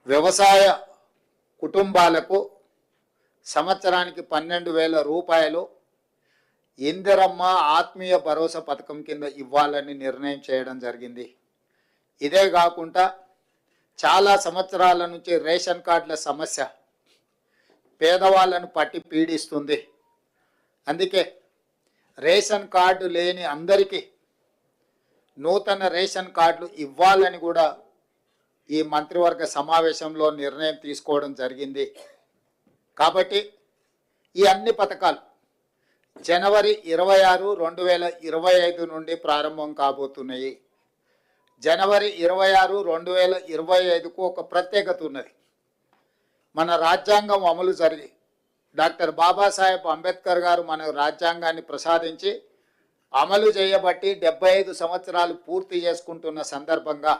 వ్యవసాయ కుటుంబాలకు సంవత్సరానికి 12,000 రూపాయలు ఇందిరమ్మ ఆత్మీయ భరోసా పథకం కింద ఇవ్వాలని నిర్ణయం చేయడం జరిగింది. ఇదే కాకుండా చాలా సంవత్సరాల నుంచి రేషన్ కార్డుల సమస్య పేదవాళ్ళను పట్టి పీడిస్తుంది. అందుకే రేషన్ కార్డు లేని అందరికీ నూతన రేషన్ కార్డులు ఇవ్వాలని కూడా ఈ మంత్రివర్గ సమావేశంలో నిర్ణయం తీసుకోవడం జరిగింది. కాబట్టి ఈ అన్ని పథకాలు జనవరి 26, 2025 నుండి ప్రారంభం కాబోతున్నాయి. జనవరి 26, 2025కు ఒక ప్రత్యేకత ఉన్నది. మన రాజ్యాంగం అమలు జరిగి డాక్టర్ బాబాసాహెబ్ అంబేద్కర్ గారు మన రాజ్యాంగాన్ని ప్రసాదించి అమలు చేయబట్టి 75 సంవత్సరాలు పూర్తి చేసుకుంటున్న సందర్భంగా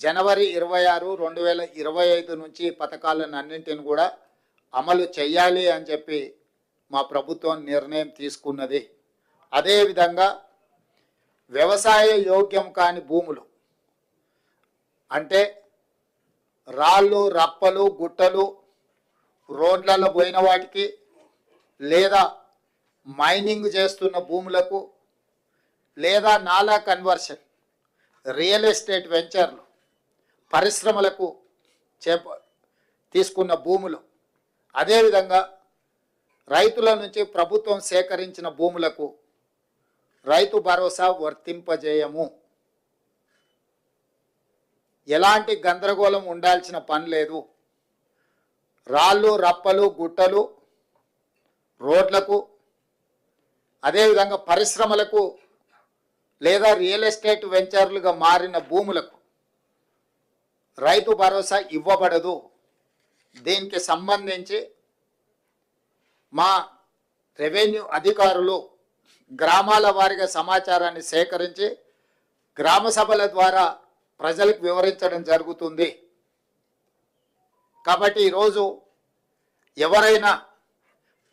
జనవరి 26, 2025 నుంచి పథకాలను అన్నింటిని కూడా అమలు చేయాలి అని చెప్పి మా ప్రభుత్వం నిర్ణయం తీసుకున్నది. అదేవిధంగా వ్యవసాయ యోగ్యం కాని భూములు అంటే రాళ్ళు, రప్పలు, గుట్టలు, రోడ్లలో పోయిన వాటికి లేదా మైనింగ్ చేస్తున్న భూములకు లేదా నాలా కన్వర్షన్, రియల్ ఎస్టేట్ వెంచర్లు, పరిశ్రమలకు తీసుకున్న భూములు, అదేవిధంగా రైతుల నుంచి ప్రభుత్వం సేకరించిన భూములకు రైతు భరోసా వర్తింపజేయము. ఎలాంటి గందరగోళం ఉండాల్సిన పని లేదు. రాళ్ళు, రప్పలు, గుట్టలు, రోడ్లకు, అదేవిధంగా పరిశ్రమలకు లేదా రియల్ ఎస్టేట్ వెంచర్లుగా మారిన భూములకు రైతు భరోసా ఇవ్వబడదు. దీనికి సంబంధించి మా రెవెన్యూ అధికారులు గ్రామాల వారీగా సమాచారాన్ని సేకరించి గ్రామ సభల ద్వారా ప్రజలకు వివరించడం జరుగుతుంది. కాబట్టి ఈరోజు ఎవరైనా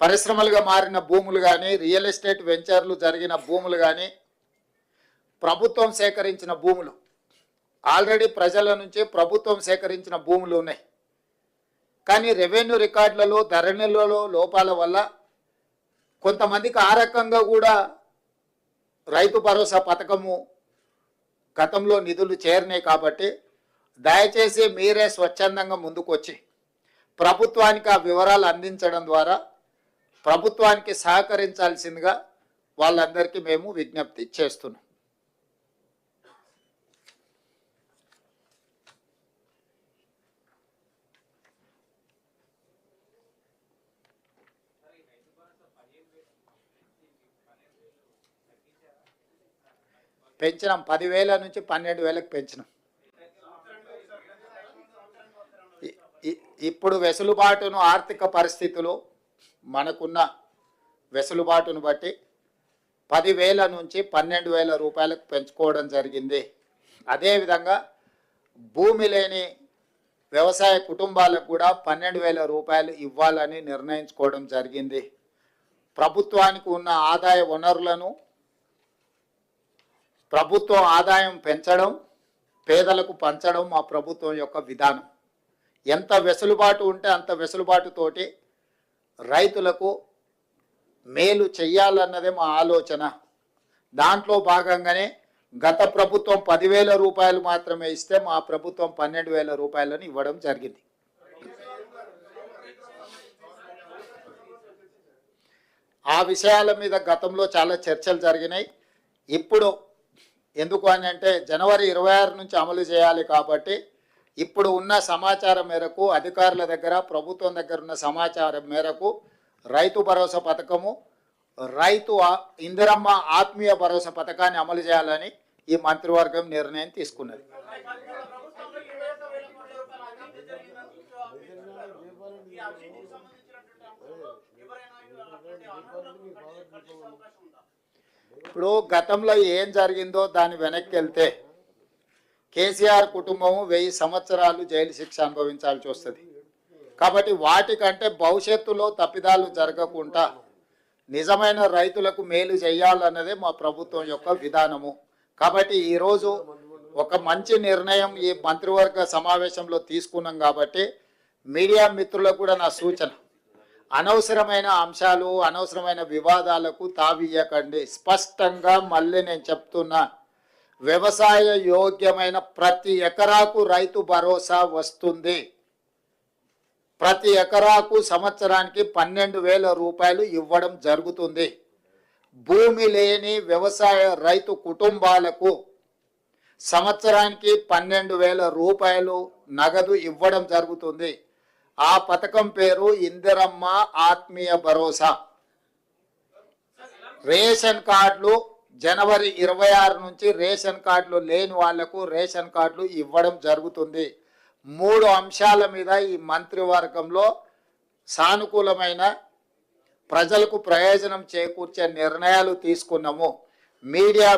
పరిశ్రమలుగా మారిన భూములు కానీ, రియల్ ఎస్టేట్ వెంచర్లు జరిగిన భూములు కానీ, ప్రభుత్వం సేకరించిన భూములు, ఆల్రెడీ ప్రజల నుంచి ప్రభుత్వం సేకరించిన భూములు ఉన్నాయి. కానీ రెవెన్యూ రికార్డులలో, ధరణిలలో లోపాల వల్ల కొంతమందికి ఆ రకంగా కూడా రైతు భరోసా పథకము గతంలో నిధులు చేరినాయి. కాబట్టి దయచేసి మీరే స్వచ్ఛందంగా ముందుకొచ్చి ప్రభుత్వానికి ఆ వివరాలు అందించడం ద్వారా ప్రభుత్వానికి సహకరించాల్సిందిగా వాళ్ళందరికీ మేము విజ్ఞప్తి చేస్తున్నాం. పెంచినాం, 10,000 నుంచి 12,000కి పెంచినాం. ఇప్పుడు వెసులుబాటును, ఆర్థిక పరిస్థితులు, మనకున్న వెసులుబాటును బట్టి 10,000 నుంచి 12,000 రూపాయలకు పెంచుకోవడం జరిగింది. అదేవిధంగా భూమి లేని వ్యవసాయ కుటుంబాలకు కూడా 12,000 రూపాయలు ఇవ్వాలని నిర్ణయించుకోవడం జరిగింది. ప్రభుత్వానికి ఉన్న ఆదాయ వనరులను ప్రభుత్వం ఆదాయం పెంచడం, పేదలకు పంచడం మా ప్రభుత్వం యొక్క విధానం. ఎంత వెసులుబాటు ఉంటే అంత వెసులుబాటుతోటి రైతులకు మేలు చెయ్యాలన్నదే మా ఆలోచన. దాంట్లో భాగంగానే గత ప్రభుత్వం 10,000 రూపాయలు మాత్రమే ఇస్తే మా ప్రభుత్వం 12,000 రూపాయలను ఇవ్వడం జరిగింది. ఆ విషయాల మీద గతంలో చాలా చర్చలు జరిగినాయి. ఇప్పుడు ఎందుకు అని అంటే జనవరి 26 నుంచి అమలు చేయాలి. కాబట్టి ఇప్పుడు ఉన్న సమాచారం మేరకు, అధికారుల దగ్గర, ప్రభుత్వం దగ్గర ఉన్న సమాచారం మేరకు రైతు భరోసా పథకము, రైతు ఇందిరమ్మ ఆత్మీయ భరోసా పథకాన్ని అమలు చేయాలని ఈ మంత్రివర్గం నిర్ణయం తీసుకున్నది. ఇప్పుడు గతంలో ఏం జరిగిందో దాని వెనక్కి వెళ్తే కేసీఆర్ కుటుంబము 1000 సంవత్సరాలు జైలు శిక్ష అనుభవించాల్సి వస్తుంది. కాబట్టి వాటికంటే భవిష్యత్తులో తప్పిదాలు జరగకుండా నిజమైన రైతులకు మేలు చేయాలన్నదే మా ప్రభుత్వం యొక్క విధానము. కాబట్టి ఈరోజు ఒక మంచి నిర్ణయం ఈ మంత్రివర్గ సమావేశంలో తీసుకున్నాం కాబట్టి మీడియా మిత్రులకు కూడా నా సూచన, అనవసరమైన అంశాలు అనవసరమైన వివాదాలకు తావియ్యకండి. స్పష్టంగా మళ్ళీ నేను చెప్తున్నా, వ్యవసాయ యోగ్యమైన ప్రతి ఎకరాకు రైతు భరోసా వస్తుంది. ప్రతి ఎకరాకు సంవత్సరానికి 12,000 రూపాయలు ఇవ్వడం జరుగుతుంది. భూమి లేని వ్యవసాయ రైతు కుటుంబాలకు సంవత్సరానికి 12,000 రూపాయలు నగదు ఇవ్వడం జరుగుతుంది. ఆ పథకం పేరు ఇందిరమ్మ ఆత్మీయ భరోసా. రేషన్ కార్డులు జనవరి 26 నుంచి రేషన్ కార్డులు లేని వాళ్లకు రేషన్ కార్డులు ఇవ్వడం జరుగుతుంది. 3 అంశాల మీద ఈ మంత్రివర్గంలో సానుకూలమైన ప్రజలకు ప్రయోజనం చేకూర్చే నిర్ణయాలు తీసుకున్నాము. మీడియా